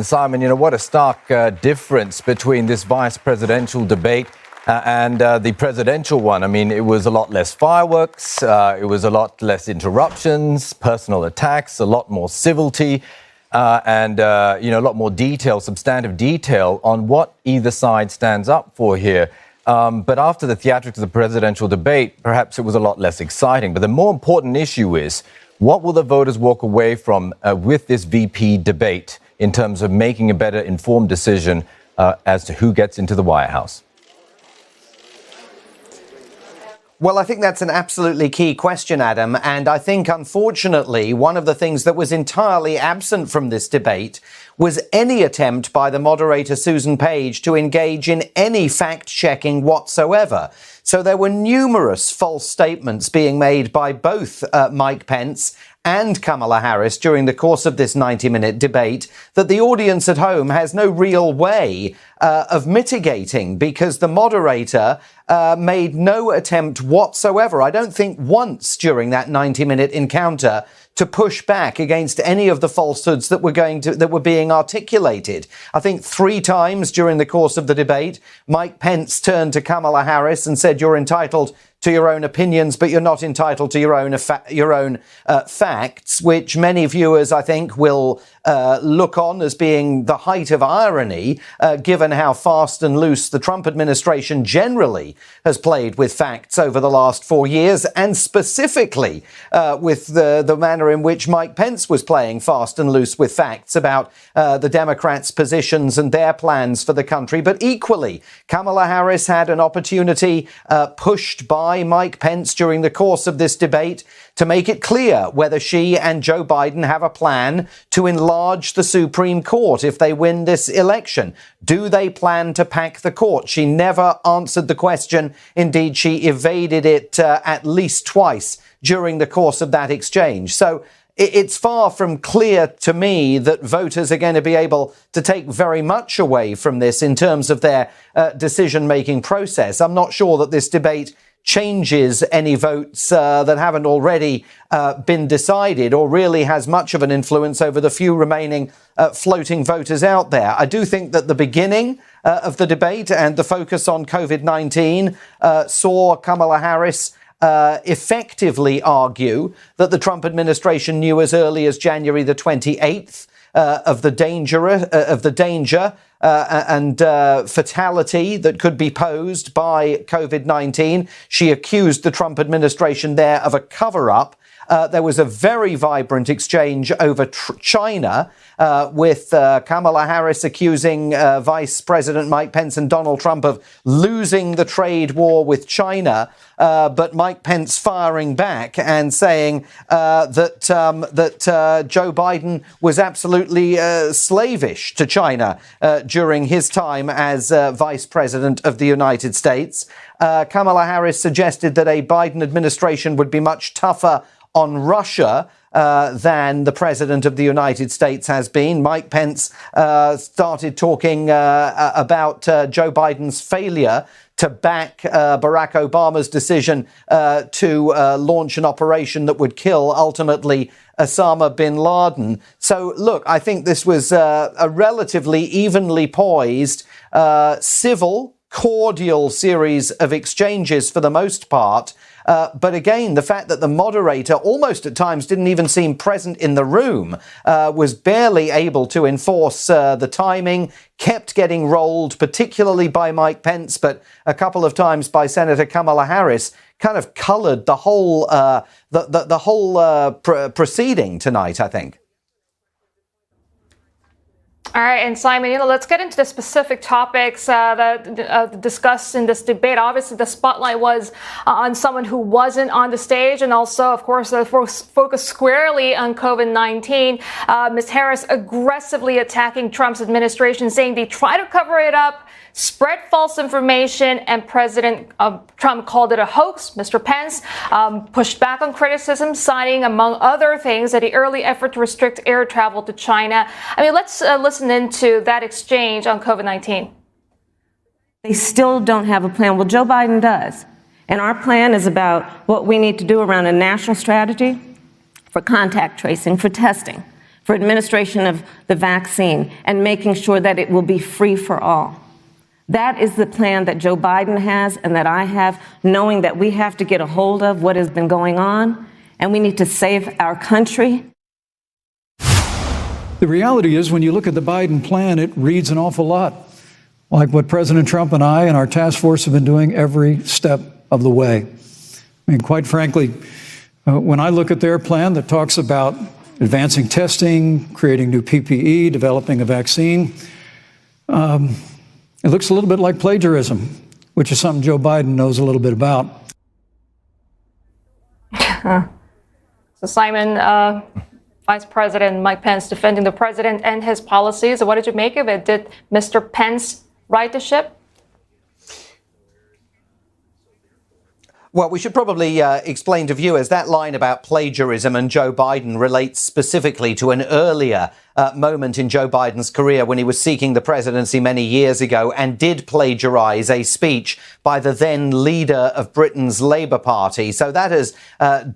Simon, what a stark difference between this vice presidential debate and the presidential one. I mean, it was a lot less fireworks, it was a lot less interruptions, personal attacks, a lot more civility, and a lot more detail, substantive detail on what either side stands up for here. But after the theatrics of the presidential debate, perhaps it was a lot less exciting. But the more important issue is, what will the voters walk away from with this VP debate in terms of making a better informed decision as to who gets into the White House? Well, I think that's an absolutely key question, Adam. And I think, unfortunately, one of the things that was entirely absent from this debate was any attempt by the moderator, Susan Page, to engage in any fact-checking whatsoever. So there were numerous false statements being made by both Mike Pence and Kamala Harris during the course of this 90-minute debate that the audience at home has no real way of mitigating, because the moderator made no attempt whatsoever, I don't think once during that 90-minute encounter, to push back against any of the falsehoods that were being articulated. I think 3 times during the course of the debate, Mike Pence turned to Kamala Harris and said, "You're entitled to your own opinions, but you're not entitled to your own facts," which many viewers, I think, will look on as being the height of irony, given how fast and loose the Trump administration generally has played with facts over the last 4 years, and specifically with the manner in which Mike Pence was playing fast and loose with facts about the Democrats' positions and their plans for the country. But equally, Kamala Harris had an opportunity pushed by Mike Pence during the course of this debate to make it clear whether she and Joe Biden have a plan to enlarge the Supreme Court if they win this election. Do they plan to pack the court? She never answered the question. Indeed, she evaded it at least twice during the course of that exchange. So it's far from clear to me that voters are going to be able to take very much away from this in terms of their decision-making process. I'm not sure that this debate changes any votes that haven't already been decided, or really has much of an influence over the few remaining floating voters out there. I do think that the beginning of the debate and the focus on COVID-19 saw Kamala Harris effectively argue that the Trump administration knew as early as January the 28th of the danger and fatality that could be posed by COVID-19. She accused the Trump administration there of a cover-up. There was a very vibrant exchange over China with Kamala Harris accusing Vice President Mike Pence and Donald Trump of losing the trade war with China, but Mike Pence firing back and saying that Joe Biden was absolutely slavish to China during his time as Vice President of the United States. Kamala Harris suggested that a Biden administration would be much tougher on Russia than the president of the United States has been. Mike Pence started talking about Joe Biden's failure to back Barack Obama's decision to launch an operation that would kill, ultimately, Osama bin Laden. So, look, I think this was a relatively evenly poised, civil, cordial series of exchanges for the most part. But again, the fact that the moderator almost at times didn't even seem present in the room, was barely able to enforce the timing, kept getting rolled, particularly by Mike Pence, but a couple of times by Senator Kamala Harris, kind of colored the whole proceeding tonight, I think. All right, and Simon, let's get into the specific topics that discussed in this debate. Obviously, the spotlight was on someone who wasn't on the stage, and also, of course, focused squarely on COVID-19. Ms. Harris aggressively attacking Trump's administration, saying they try to cover it up, spread false information, and President Trump called it a hoax. Mr. Pence pushed back on criticism, citing, among other things, that the early effort to restrict air travel to China. I mean, let's listen into that exchange on COVID-19. They still don't have a plan. Well, Joe Biden does. And our plan is about what we need to do around a national strategy for contact tracing, for testing, for administration of the vaccine and making sure that it will be free for all. That is the plan that Joe Biden has and that I have, knowing that we have to get a hold of what has been going on and we need to save our country. The reality is, when you look at the Biden plan, it reads an awful lot like what President Trump and I and our task force have been doing every step of the way. I mean, quite frankly, when I look at their plan that talks about advancing testing, creating new PPE, developing a vaccine, it looks a little bit like plagiarism, which is something Joe Biden knows a little bit about. So, Simon, Vice President Mike Pence defending the president and his policies. What did you make of it? Did Mr. Pence right the ship? Well, we should probably explain to viewers that line about plagiarism and Joe Biden relates specifically to an earlier moment in Joe Biden's career when he was seeking the presidency many years ago and did plagiarize a speech by the then leader of Britain's Labour Party. So that has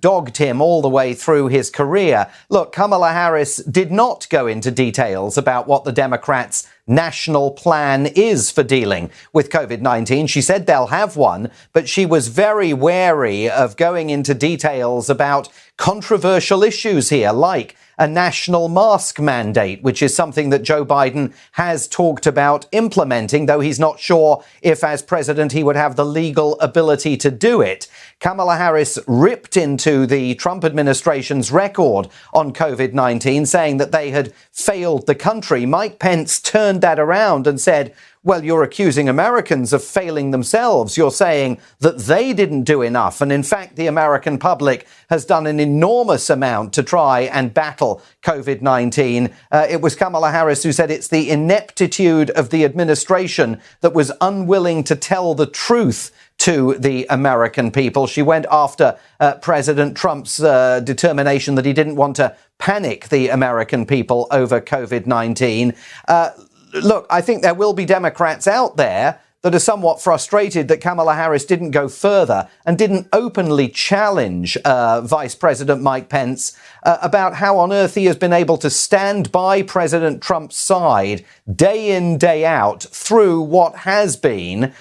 dogged him all the way through his career. Look, Kamala Harris did not go into details about what the Democrats' national plan is for dealing with COVID-19. She said they'll have one, but she was very wary of going into details about controversial issues here, like a national mask mandate, which is something that Joe Biden has talked about implementing, though he's not sure if, as president, he would have the legal ability to do it. Kamala Harris ripped into the Trump administration's record on COVID-19, saying that they had failed the country. Mike Pence turned that around and said, well, you're accusing Americans of failing themselves. You're saying that they didn't do enough. And in fact, the American public has done an enormous amount to try and battle COVID-19. It was Kamala Harris who said it's the ineptitude of the administration that was unwilling to tell the truth to the American people. She went after President Trump's determination that he didn't want to panic the American people over COVID-19. Look, I think there will be Democrats out there that are somewhat frustrated that Kamala Harris didn't go further and didn't openly challenge Vice President Mike Pence about how on earth he has been able to stand by President Trump's side day in, day out through what has been,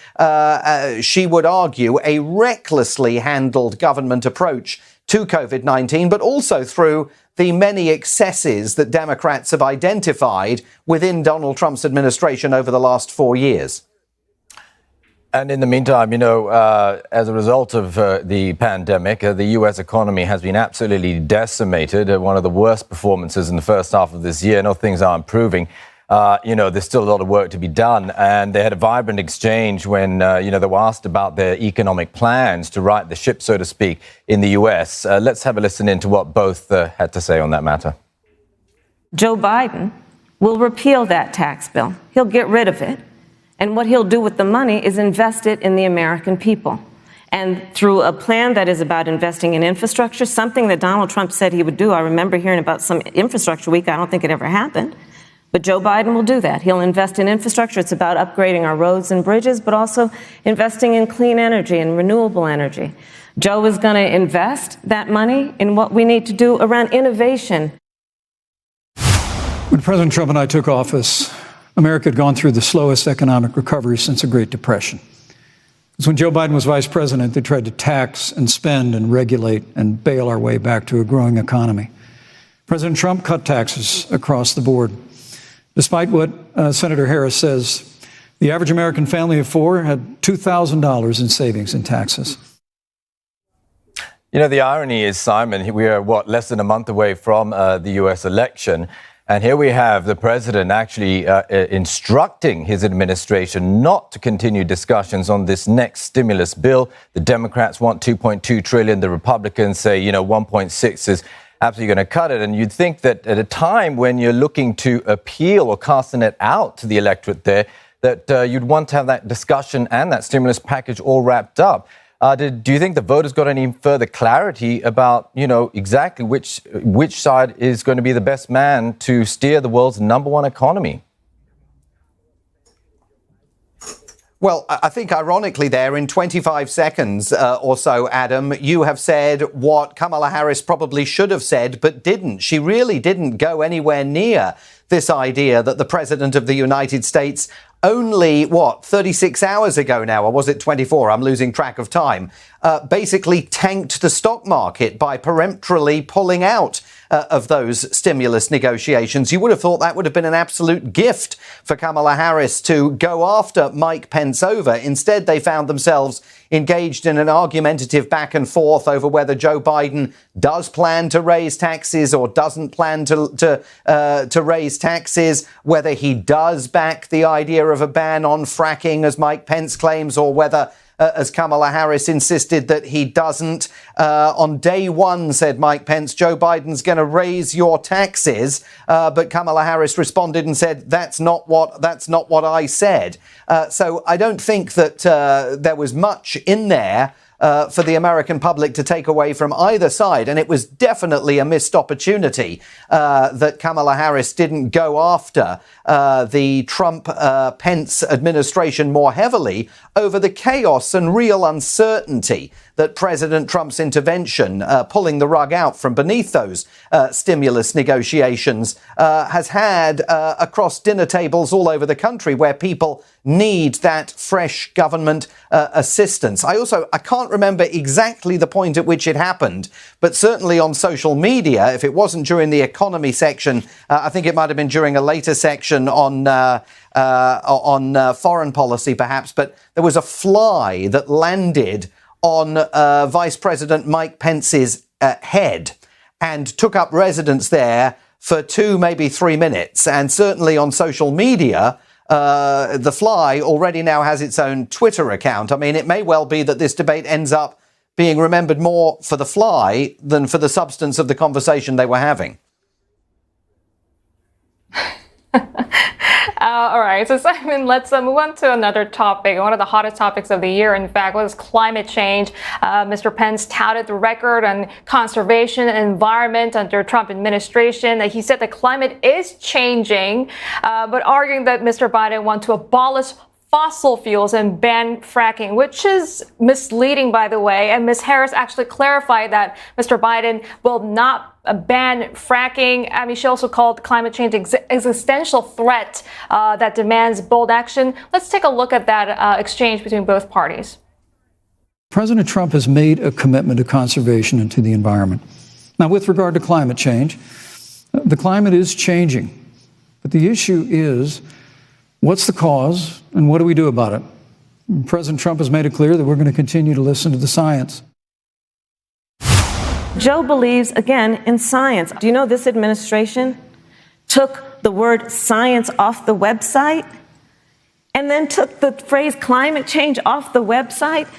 she would argue, a recklessly handled government approach to COVID-19, but also through the many excesses that Democrats have identified within Donald Trump's administration over the last 4 years. And in the meantime, as a result of the pandemic, the U.S. economy has been absolutely decimated. One of the worst performances in the first half of this year. No, things are improving. There's still a lot of work to be done. And they had a vibrant exchange when, they were asked about their economic plans to right the ship, so to speak, in the U.S. Let's have a listen into what both had to say on that matter. Joe Biden will repeal that tax bill. He'll get rid of it. And what he'll do with the money is invest it in the American people. And through a plan that is about investing in infrastructure, something that Donald Trump said he would do. I remember hearing about some infrastructure week. I don't think it ever happened. But Joe Biden will do that. He'll invest in infrastructure. It's about upgrading our roads and bridges, but also investing in clean energy and renewable energy. Joe is going to invest that money in what we need to do around innovation. When President Trump and I took office, America had gone through the slowest economic recovery since the Great Depression. Because when Joe Biden was vice president, they tried to tax and spend and regulate and bail our way back to a growing economy. President Trump cut taxes across the board. Despite what Senator Harris says, the average American family of four had $2,000 in savings in taxes. The irony is, Simon, we are, less than a month away from the U.S. election. And here we have the president actually instructing his administration not to continue discussions on this next stimulus bill. The Democrats want $2.2 trillion. The Republicans say, 1.6 is absolutely going to cut it. And you'd think that at a time when you're looking to appeal or cast the net out to the electorate there, that you'd want to have that discussion and that stimulus package all wrapped up. Do you think the voters got any further clarity about, exactly which side is going to be the best man to steer the world's #1 economy? Well, I think ironically there, in 25 seconds or so, Adam, you have said what Kamala Harris probably should have said, but didn't. She really didn't go anywhere near this idea that the President of the United States only, 36 hours ago now, or was it 24? I'm losing track of time, basically tanked the stock market by peremptorily pulling out of those stimulus negotiations. You would have thought that would have been an absolute gift for Kamala Harris to go after Mike Pence over. Instead, they found themselves engaged in an argumentative back and forth over whether Joe Biden does plan to raise taxes or doesn't plan to raise taxes, whether he does back the idea of a ban on fracking, as Mike Pence claims, or whether, as Kamala Harris insisted, that he doesn't. On day one, said Mike Pence, Joe Biden's going to raise your taxes. But Kamala Harris responded and said, that's not what I said. So I don't think that there was much in there for the American public to take away from either side. And it was definitely a missed opportunity that Kamala Harris didn't go after the Trump-Pence administration more heavily over the chaos and real uncertainty that President Trump's intervention, pulling the rug out from beneath those stimulus negotiations, has had across dinner tables all over the country where people need that fresh government assistance. I can't remember exactly the point at which it happened, but certainly on social media, if it wasn't during the economy section, I think it might have been during a later section on foreign policy, perhaps. But there was a fly that landed on Vice President Mike Pence's head and took up residence there for 2, maybe 3 minutes. And certainly on social media, the fly already now has its own Twitter account. I mean, it may well be that this debate ends up being remembered more for the fly than for the substance of the conversation they were having. All right. So, Simon, let's move on to another topic. One of the hottest topics of the year, in fact, was climate change. Mr. Pence touted the record on conservation and environment under Trump administration. He said the climate is changing, but arguing that Mr. Biden wants to abolish fossil fuels and ban fracking, which is misleading, by the way. And Ms. Harris actually clarified that Mr. Biden will not ban fracking. I mean, she also called climate change existential threat that demands bold action. Let's take a look at that exchange between both parties. President Trump has made a commitment to conservation and to the environment. Now, with regard to climate change, the climate is changing. But the issue is, what's the cause and what do we do about it? And President Trump has made it clear that we're going to continue to listen to the science. Joe believes, again, in science. Do you know this administration took the word science off the website and then took the phrase climate change off the website?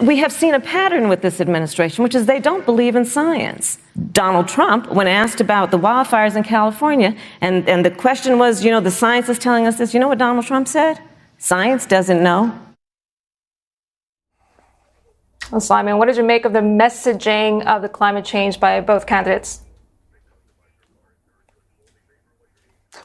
We have seen a pattern with this administration, which is they don't believe in science. Donald Trump, when asked about the wildfires in California, and the question was, the science is telling us this, you know what Donald Trump said? Science doesn't know. Well, Simon, what did you make of the messaging of the climate change by both candidates?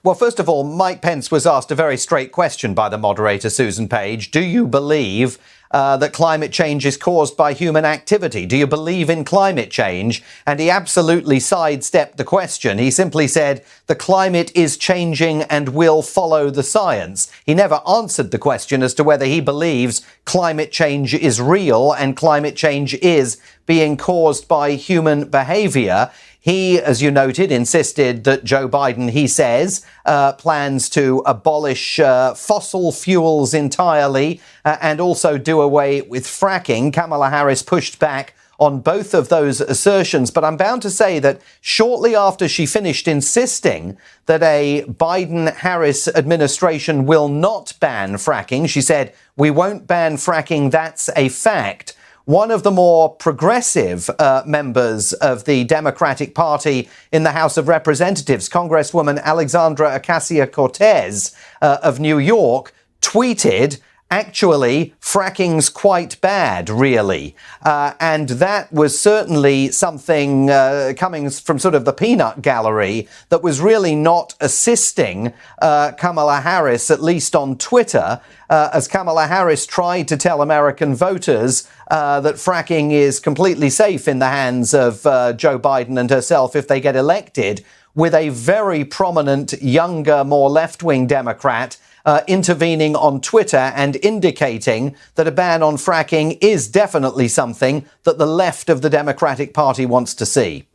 Well, first of all, Mike Pence was asked a very straight question by the moderator, Susan Page. Do you believe that climate change is caused by human activity? Do you believe in climate change? And he absolutely sidestepped the question. He simply said, the climate is changing and will follow the science. He never answered the question as to whether he believes climate change is real and climate change is being caused by human behavior. He, as you noted, insisted that Joe Biden, he says, plans to abolish fossil fuels entirely and also do away with fracking. Kamala Harris pushed back on both of those assertions. But I'm bound to say that shortly after she finished insisting that a Biden-Harris administration will not ban fracking, she said, we won't ban fracking, that's a fact. One of the more progressive members of the Democratic Party in the House of Representatives, Congresswoman Alexandra Ocasio-Cortez of New York, tweeted actually, fracking's quite bad, really. And that was certainly something coming from sort of the peanut gallery that was really not assisting Kamala Harris, at least on Twitter, as Kamala Harris tried to tell American voters that fracking is completely safe in the hands of Joe Biden and herself if they get elected, with a very prominent, younger, more left-wing Democrat intervening on Twitter and indicating that a ban on fracking is definitely something that the left of the Democratic Party wants to see.